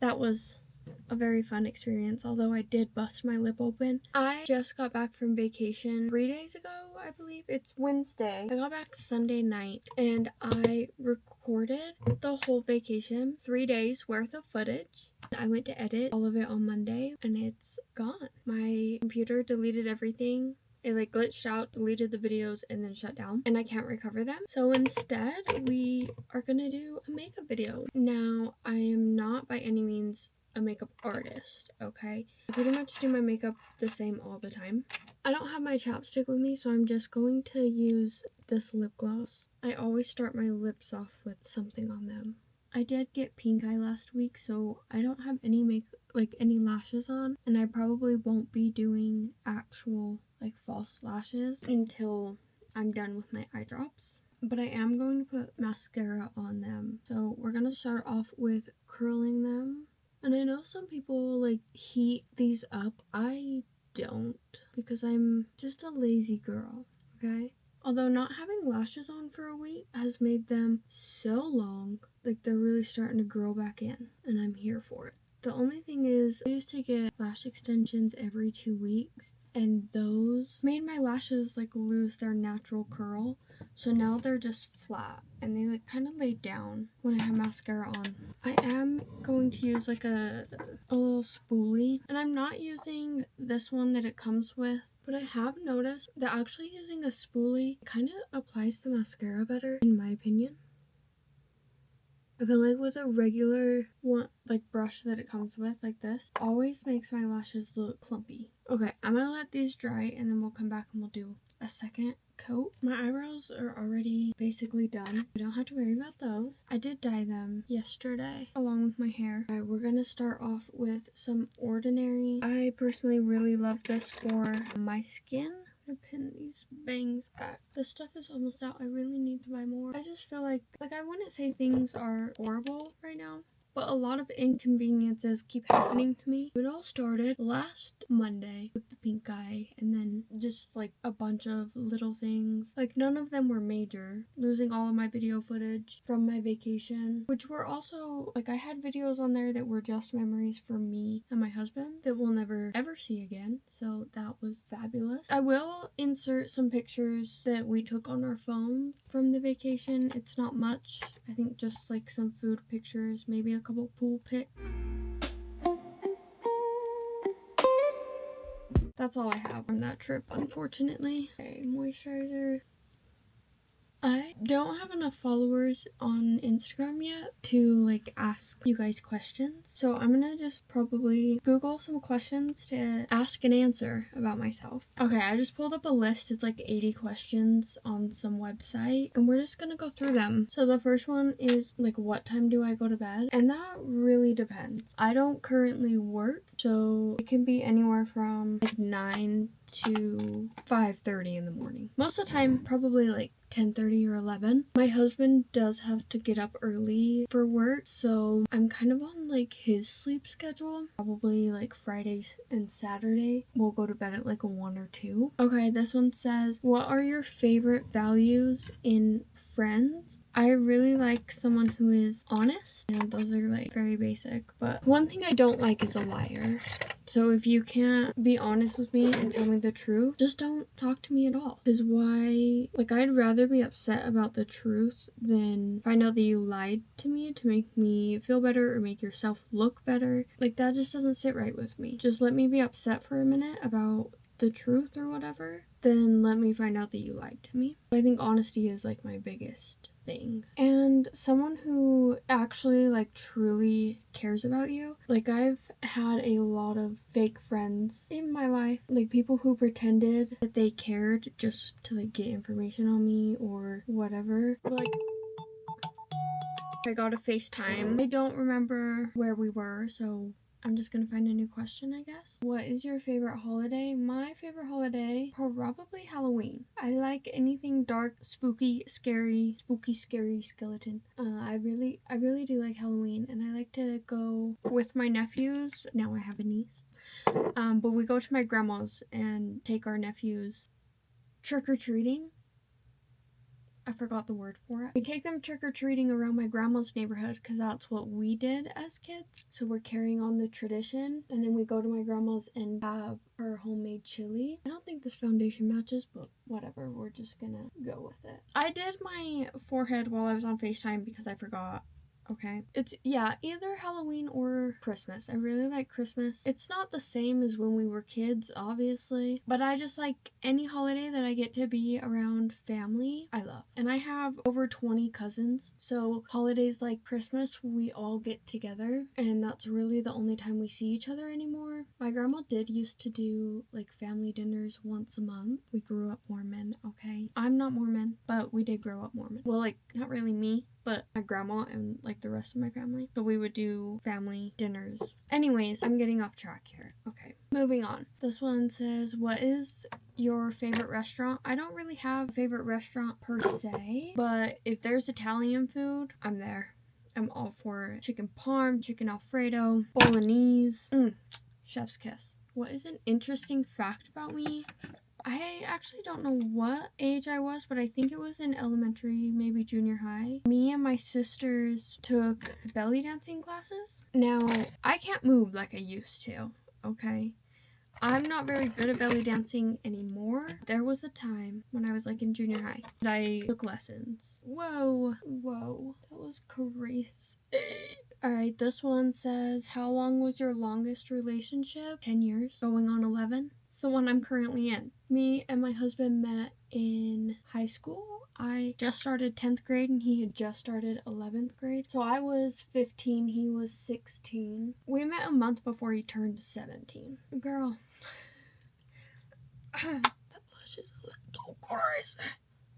that was a very fun experience, although I did bust my lip open. I just got back from vacation 3 days ago, I believe. It's Wednesday. I got back Sunday night and I recorded the whole vacation, 3 days worth of footage. I went to edit all of it on Monday and it's gone. My computer deleted everything. It like glitched out, deleted the videos, and then shut down, and I can't recover them. So instead, we are gonna do a makeup video. Now, I am not by any means a makeup artist, okay? I pretty much do my makeup the same all the time. I don't have my chapstick with me, so I'm just going to use this lip gloss. I always start my lips off with something on them. I did get pink eye last week, so I don't have any any lashes on, and I probably won't be doing actual like false lashes until I'm done with my eye drops. But I am going to put mascara on them. So we're gonna start off with curling them. And I know some people like heat these up. I don't, because I'm just a lazy girl, okay? Although not having lashes on for a week has made them so long, like they're really starting to grow back in, and I'm here for it. The only thing is, I used to get lash extensions every 2 weeks, and those made my lashes like lose their natural curl. So now they're just flat and they like kind of lay down when I have mascara on. I am going to use like a little spoolie, and I'm not using this one that it comes with, but I have noticed that actually using a spoolie kind of applies the mascara better, in my opinion. I feel like with a regular one, like brush that it comes with, like this, always makes my lashes look clumpy. Okay, I'm gonna let these dry and then we'll come back and we'll do a second coat. My eyebrows are already basically done. I don't have to worry about those. I did dye them yesterday along with my hair. Alright, we're gonna start off with some Ordinary. I personally really love this for my skin. Pin these bangs back. This stuff is almost out. I really need to buy more. I just feel like I wouldn't say things are horrible right now, but a lot of inconveniences keep happening to me. It all started last Monday with the pink eye, and then just like a bunch of little things. Like none of them were major. Losing all of my video footage from my vacation, which were also like I had videos on there that were just memories for me and my husband that we'll never ever see again. So that was fabulous. I will insert some pictures that we took on our phones from the vacation. It's not much. I think just like some food pictures, maybe a couple pool pics. That's all I have from that trip, unfortunately. Okay, moisturizer. I don't have enough followers on Instagram yet to like ask you guys questions. So I'm gonna just probably Google some questions to ask and answer about myself. Okay, I just pulled up a list. It's like 80 questions on some website, and we're just gonna go through them. So the first one is like, what time do I go to bed? And that really depends. I don't currently work, so it can be anywhere from like 9 to 5:30 in the morning. Most of the time, probably like 10:30 or 11. My husband does have to get up early for work, so I'm kind of on like his sleep schedule. Probably like Fridays and Saturday. We'll go to bed at like 1 or 2. Okay, this one says, what are your favorite values in friends? I really like someone who is honest, and those are like very basic, but one thing I don't like is a liar. So if you can't be honest with me and tell me the truth, just don't talk to me at all. Because why, like I'd rather be upset about the truth than find out that you lied to me to make me feel better or make yourself look better. Like that just doesn't sit right with me. Just let me be upset for a minute about the truth or whatever, then let me find out that you lied to me. I think honesty is like my biggest thing. And someone who actually like truly cares about you. Like I've had a lot of fake friends in my life, like people who pretended that they cared just to like get information on me or whatever. Like I got a FaceTime. I don't remember where we were, so I'm just gonna find a new question, I guess. What is your favorite holiday? My favorite holiday, probably Halloween. I like anything dark, spooky, scary skeleton. I really do like Halloween, and I like to go with my nephews. Now I have a niece. But we go to my grandma's and take our nephews trick-or-treating. I forgot the word for it. We take them trick-or-treating around my grandma's neighborhood because that's what we did as kids. So we're carrying on the tradition. And then we go to my grandma's and have her homemade chili. I don't think this foundation matches, but whatever. We're just gonna go with it. I did my forehead while I was on FaceTime because I forgot. Okay. It's, yeah, either Halloween or Christmas. I really like Christmas. It's not the same as when we were kids, obviously, but I just like any holiday that I get to be around family, I love. And I have over 20 cousins, so holidays like Christmas, we all get together, and that's really the only time we see each other anymore. My grandma did used to do like family dinners once a month. We grew up Mormon, okay? I'm not Mormon, but we did grow up Mormon. Well, like, not really me, but my grandma and like the rest of my family. So we would do family dinners. Anyways, I'm getting off track here. Okay, moving on. This one says, what is your favorite restaurant? I don't really have a favorite restaurant per se, but if there's Italian food, I'm there. I'm all for it. Chicken parm, chicken alfredo, bolognese. Chef's kiss. What is an interesting fact about me? I actually don't know what age I was, but I think it was in elementary, maybe junior high. Me and my sisters took belly dancing classes. Now, I can't move like I used to, okay? I'm not very good at belly dancing anymore. There was a time when I was like in junior high that I took lessons. Whoa, that was crazy. Alright, this one says, how long was your longest relationship? 10 years, going on 11. It's the one I'm currently in. Me and my husband met in high school. I just started 10th grade and he had just started 11th grade. So I was 15, he was 16. We met a month before he turned 17. Girl. That blush is a little crazy.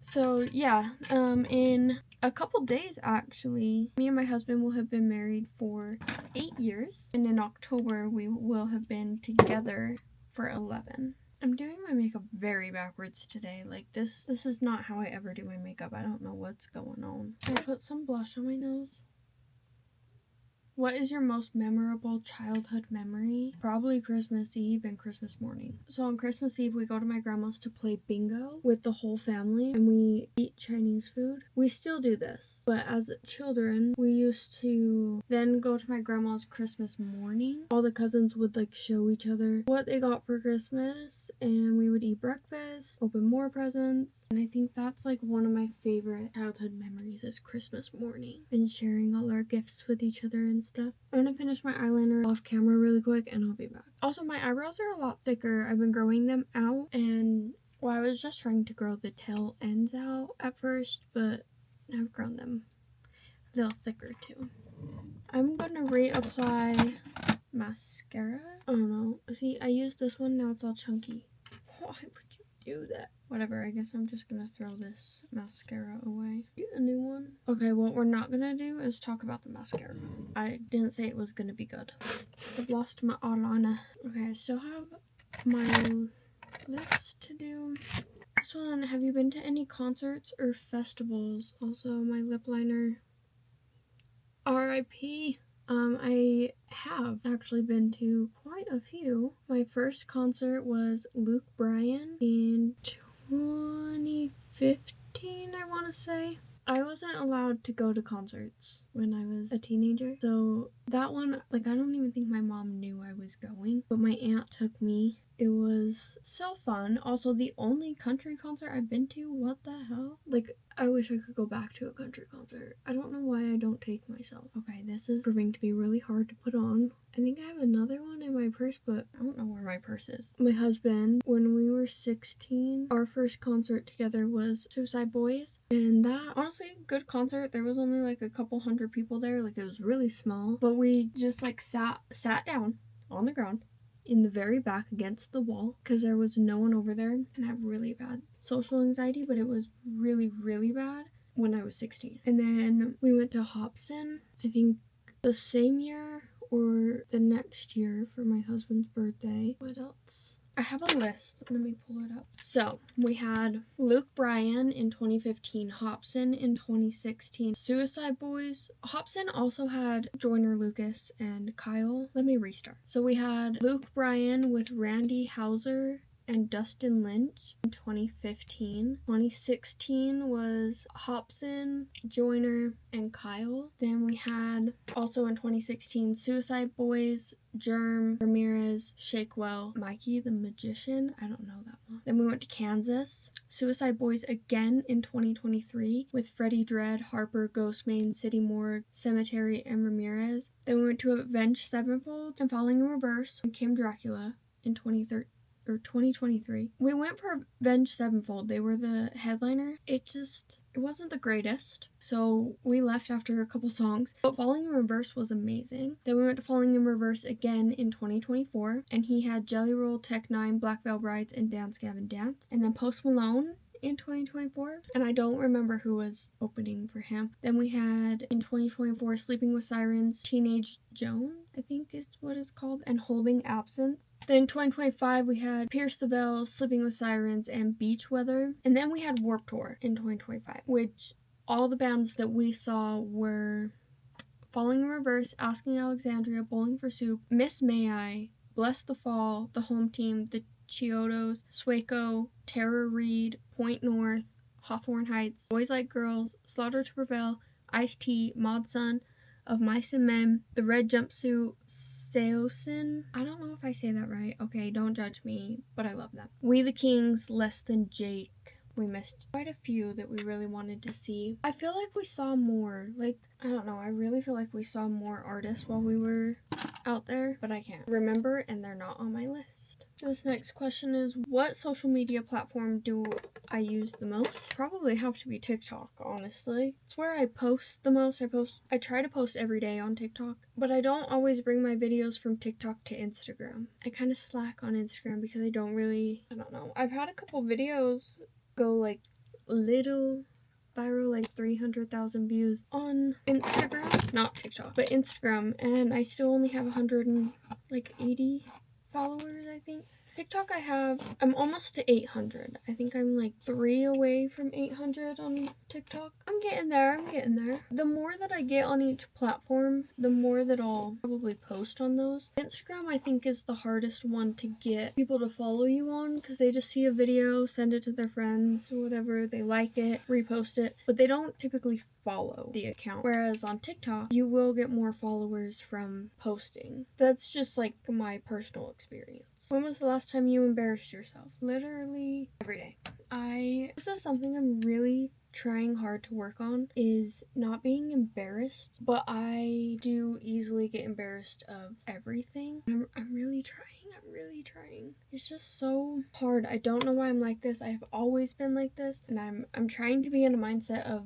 So yeah, in a couple days actually, me and my husband will have been married for 8 years. And in October, we will have been together for 11. I'm doing my makeup very backwards today. Like this is not how I ever do my makeup. I don't know what's going on. I put some blush on my nose. What is your most memorable childhood memory? Probably Christmas Eve and Christmas morning. So on Christmas Eve, we go to my grandma's to play bingo with the whole family and we eat Chinese food. We still do this, but as children, we used to then go to my grandma's Christmas morning. All the cousins would like show each other what they got for Christmas and we would eat breakfast, open more presents. And I think that's like one of my favorite childhood memories is Christmas morning and sharing all our gifts with each other and stuff. I'm gonna finish my eyeliner off camera really quick and I'll be back. Also, my eyebrows are a lot thicker. I've been growing them out and, well, I was just trying to grow the tail ends out at first, but I've grown them a little thicker too. I'm gonna reapply mascara. I don't know. See, I used this one, now it's all chunky. Why would you do that? Whatever, I guess I'm just gonna throw this mascara away. Get a new one. Okay, what we're not gonna do is talk about the mascara. I didn't say it was gonna be good. I've lost my eyeliner. Okay, I still have my lips to do. This one, have you been to any concerts or festivals? Also, my lip liner. R.I.P. I have actually been to quite a few. My first concert was Luke Bryan in 2015, I want to say. I wasn't allowed to go to concerts when I was a teenager, so that one, like, I don't even think my mom knew I was going, but my aunt took me. It was so fun. Also, the only country concert I've been to. What the hell? Like, I wish I could go back to a country concert. I don't know why I don't take myself. Okay, this is proving to be really hard to put on. I think I have another one in my purse, but I don't know where my purse is. My husband, when we were 16, our first concert together was Suicide Boys. And that, honestly, good concert. There was only like a couple hundred people there. Like, it was really small. But we just like sat down on the ground in the very back against the wall because there was no one over there, and I have really bad social anxiety, but it was really, really bad when I was 16. And then we went to Hobson, I think the same year or the next year for my husband's birthday. What else? I have a list. Let me pull it up. So we had Luke Bryan in 2015, Hobson in 2016, Suicide Boys. Hobson also had Joyner Lucas and Kyle. Let me restart. So we had Luke Bryan with Randy Houser and Dustin Lynch in 2015. 2016 was Hobson, Joyner, and Kyle. Then we had also in 2016 Suicide Boys, Grwm, Ramirez, Shakewell, Mikey the Magician. I don't know that one. Then we went to Kansas. Suicide Boys again in 2023 with Freddie Dredd, Harper, Ghostmain, City Morgue, Cemetery, and Ramirez. Then we went to Avenged Sevenfold and Falling in Reverse and Kim Dracula in 2023. We went for Avenged Sevenfold. They were the headliner. It wasn't the greatest, so we left after a couple songs. But Falling in Reverse was amazing. Then we went to Falling in Reverse again in 2024, and he had Jelly Roll, Tech Nine, Black Veil Brides, and Dance Gavin Dance. And then Post Malone in 2024, and I don't remember who was opening for him. Then we had in 2024 Sleeping with Sirens, Teenage Joan, I think is what it's called, and Holding Absence. Then 2025 we had Pierce the Veil, Sleeping with Sirens, and Beach Weather. And then we had Warped Tour in 2025, which all the bands that we saw were Falling in Reverse, Asking Alexandria, Bowling for Soup, Miss May I, Bless the Fall, The Home Team, The Chiodos, Swaco, Tara Reid, Point North, Hawthorne Heights, Boys Like Girls, Slaughter to Prevail, Ice-T, Mod Sun, Of Mice and Men, The Red Jumpsuit, Seosin. I don't know if I say that right. Okay, don't judge me, but I love them. We the Kings, Less Than Jake. We missed quite a few that we really wanted to see. I feel like we saw more. I don't know. I really feel like we saw more artists while we were out there, but I can't remember, and they're not on my list. This next question is, what social media platform do I use the most? Probably have to be TikTok, honestly. It's where I post the most. I try to post every day on TikTok, but I don't always bring my videos from TikTok to Instagram. I kind of slack on Instagram because I don't know. I've had a couple videos go little viral, 300,000 views on Instagram, not TikTok, but Instagram, and I still only have 180 followers, I think. TikTok I'm almost to 800. I think I'm 3 away from 800 on TikTok. I'm getting there. The more that I get on each platform, the more that I'll probably post on those. Instagram, I think, is the hardest one to get people to follow you on because they just see a video, send it to their friends, whatever, they like it, repost it, but they don't typically follow the account. Whereas on TikTok, you will get more followers from posting. That's just my personal experience. When was the last time you embarrassed yourself? Literally every day. This is something I'm really trying hard to work on, is not being embarrassed, but I do easily get embarrassed of everything. I'm really trying. It's just so hard. I don't know why I'm like this. I have always been like this, and I'm trying to be in a mindset of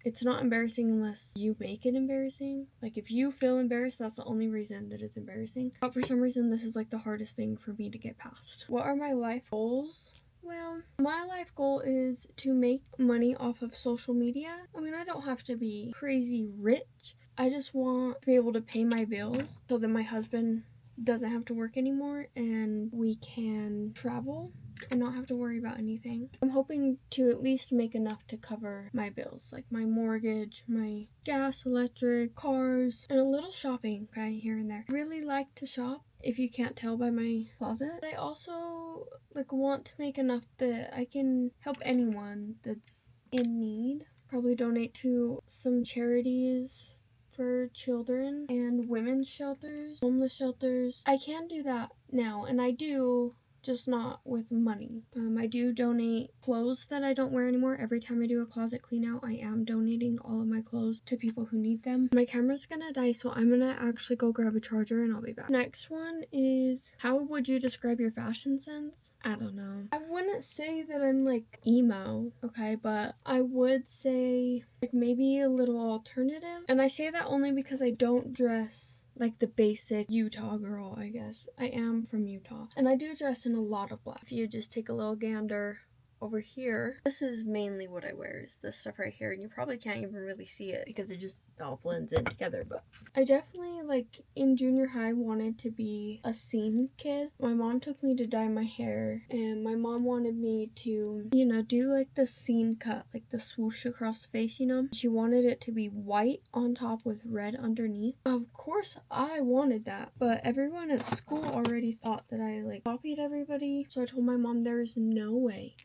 it's not embarrassing unless you make it embarrassing. If you feel embarrassed, that's the only reason that it's embarrassing. But for some reason, this is the hardest thing for me to get past. What are my life goals? Well, my life goal is to make money off of social media. I mean, I don't have to be crazy rich. I just want to be able to pay my bills so that my husband doesn't have to work anymore and we can travel and not have to worry about anything. I'm hoping to at least make enough to cover my bills, my mortgage, my gas, electric, cars, and a little shopping, here and there. I really like to shop, if you can't tell by my closet. But I also want to make enough that I can help anyone that's in need. Probably donate to some charities for children and women's shelters, homeless shelters. I can do that now, and I do, just not with money. I do donate clothes that I don't wear anymore. Every time I do a closet clean out, I am donating all of my clothes to people who need them. My camera's gonna die, so I'm gonna actually go grab a charger and I'll be back. Next one is, how would you describe your fashion sense? I don't know. I wouldn't say that I'm emo, okay, but I would say maybe a little alternative. And I say that only because I don't dress the basic Utah girl, I guess. I am from Utah. And I do dress in a lot of black. If you just take a little gander over here, this is mainly what I wear, is this stuff right here, and you probably can't even really see it because it just all blends in together. But I definitely, like, in junior high wanted to be a scene kid. My mom took me to dye my hair, and my mom wanted me to, you know, do like the scene cut, like the swoosh across the face, you know. She wanted it to be white on top with red underneath. Of course I wanted that, but everyone at school already thought that I like copied everybody. So I told my mom there's no way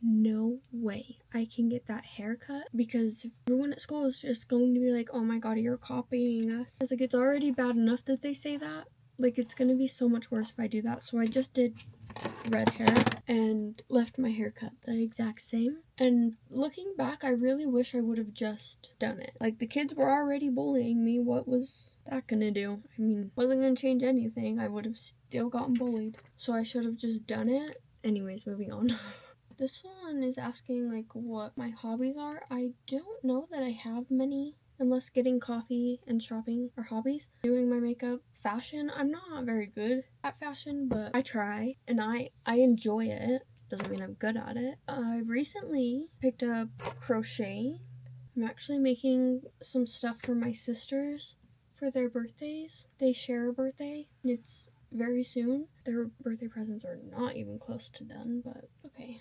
I can get that haircut, because everyone at school is just going to be like, oh my god, you're copying us. It's like, it's already bad enough that they say that. Like, it's gonna be so much worse if I do that. So I just did red hair and left my haircut the exact same. And looking back, I really wish I would have just done it. Like, the kids were already bullying me. What was that gonna do? I mean, wasn't gonna change anything. I would have still gotten bullied. So I should have just done it. Anyways, moving on. This one is asking like what my hobbies are. I don't know that I have many, unless getting coffee and shopping are hobbies. Doing my makeup. Fashion, I'm not very good at fashion, but I try and I enjoy it. Doesn't mean I'm good at it. I recently picked up crochet. I'm actually making some stuff for my sisters for their birthdays. They share a birthday and it's very soon. Their birthday presents are not even close to done, but okay.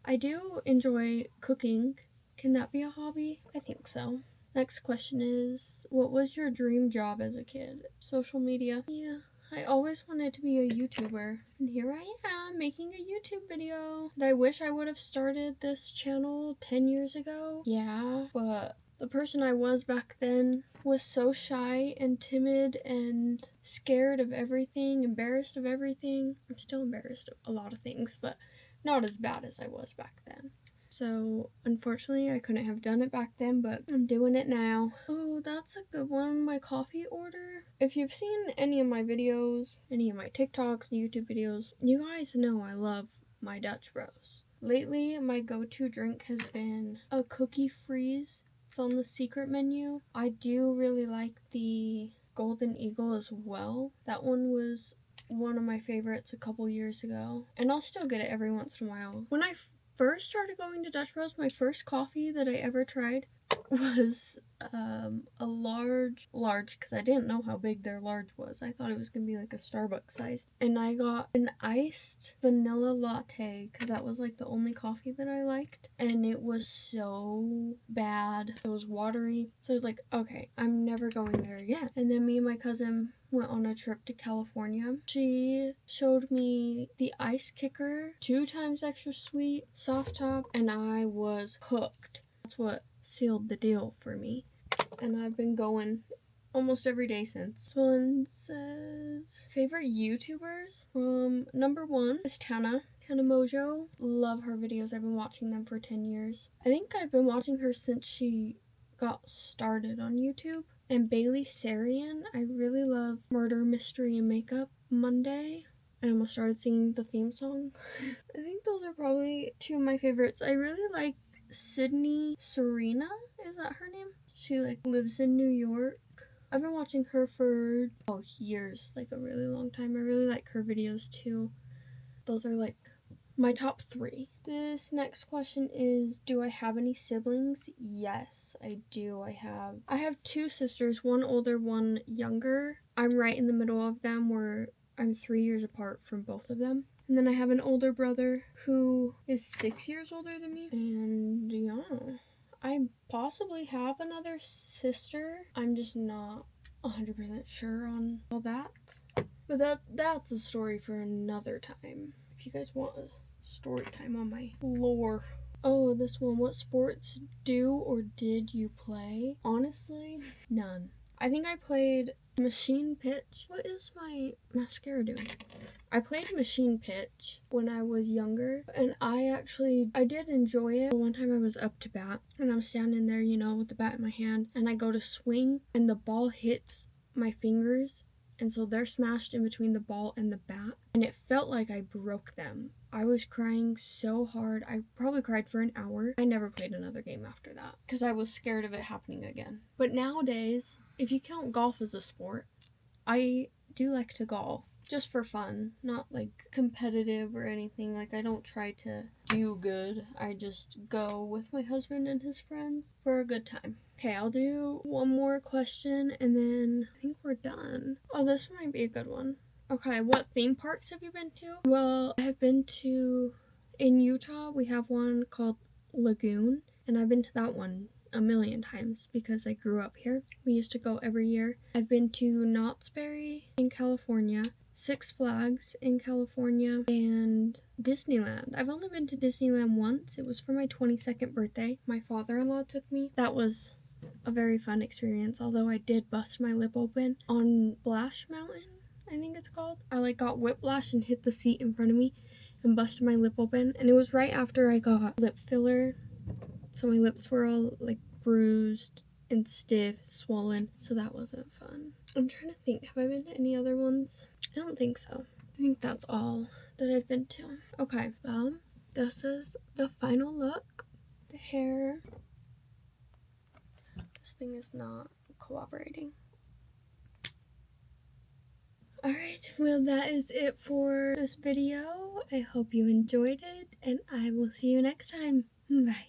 I do enjoy cooking. Can that be a hobby? I think so. Next question is, what was your dream job as a kid? Social media. Yeah, I always wanted to be a YouTuber. And here I am making a YouTube video. And I wish I would have started this channel 10 years ago. Yeah, but the person I was back then was so shy and timid and scared of everything, embarrassed of everything. I'm still embarrassed of a lot of things, but not as bad as I was back then. So, unfortunately, I couldn't have done it back then, but I'm doing it now. Oh, that's a good one, my coffee order. If you've seen any of my videos, any of my TikToks, YouTube videos, you guys know I love my Dutch Bros. Lately, my go-to drink has been a cookie freeze. It's on the secret menu. I do really like the Golden Eagle as well. That one was one of my favorites a couple years ago, and I'll still get it every once in a while. When I first started going to Dutch Bros, my first coffee that I ever tried was a large, because I didn't know how big their large was. I thought it was gonna be like a Starbucks size, and I got an iced vanilla latte because that was like the only coffee that I liked, and it was so bad. It was watery, so I was like, okay, I'm never going there again. And then me and my cousin went on a trip to California. She showed me the ice kicker, 2 times extra sweet, soft top, and I was hooked. That's what sealed the deal for me. And I've been going almost every day since. This one says, favorite YouTubers? Number 1 is Tana Mojo. Love her videos. I've been watching them for 10 years. I think I've been watching her since she got started on YouTube. And Bailey Sarian. I really love Murder, Mystery, and Makeup Monday. I almost started singing the theme song. I think those are probably 2 of my favorites. I really like Sydney Serena. Is that her name? She like lives in New York. I've been watching her for years, like a really long time. I really like her videos too. Those are like my top 3. This next question is, do I have any siblings? Yes, I do. I have 2 sisters, one older, one younger. I'm right in the middle of them, where I'm 3 years apart from both of them. And then I have an older brother who is 6 years older than me. And yeah, I possibly have another sister. I'm just not 100% sure on all that. But that's a story for another time. If you guys want a story time on my lore. Oh, this one. What sports do or did you play? Honestly, none. I think I played machine pitch. What is my mascara doing? I played machine pitch when I was younger, and I did enjoy it. One time I was up to bat, and I'm standing there, you know, with the bat in my hand, and I go to swing, and the ball hits my fingers, and so they're smashed in between the ball and the bat, and it felt like I broke them. I was crying so hard. I probably cried for an hour. I never played another game after that because I was scared of it happening again. But nowadays, if you count golf as a sport, I do like to golf. just for fun, not like competitive or anything. Like, I don't try to do good. I just go with my husband and his friends for a good time. Okay, I'll do one more question and then I think we're done. Oh, this might be a good one. Okay, what theme parks have you been to? Well, I have been to, in Utah, we have one called Lagoon, and I've been to that one a million times because I grew up here. We used to go every year. I've been to Knott's Berry in California, Six Flags in California, and Disneyland. I've only been to Disneyland once. It was for my 22nd birthday. My father-in-law took me. That was a very fun experience, although I did bust my lip open on Splash Mountain, I think it's called. I like got whiplash and hit the seat in front of me and busted my lip open, and it was right after I got lip filler, so my lips were all like bruised and stiff, swollen, so that wasn't fun. I'm trying to think, have I been to any other ones? I don't think so. I think that's all that I've been to. Okay, well, this is the final look. The hair. This thing is not cooperating. Alright, well, that is it for this video. I hope you enjoyed it, and I will see you next time. Bye.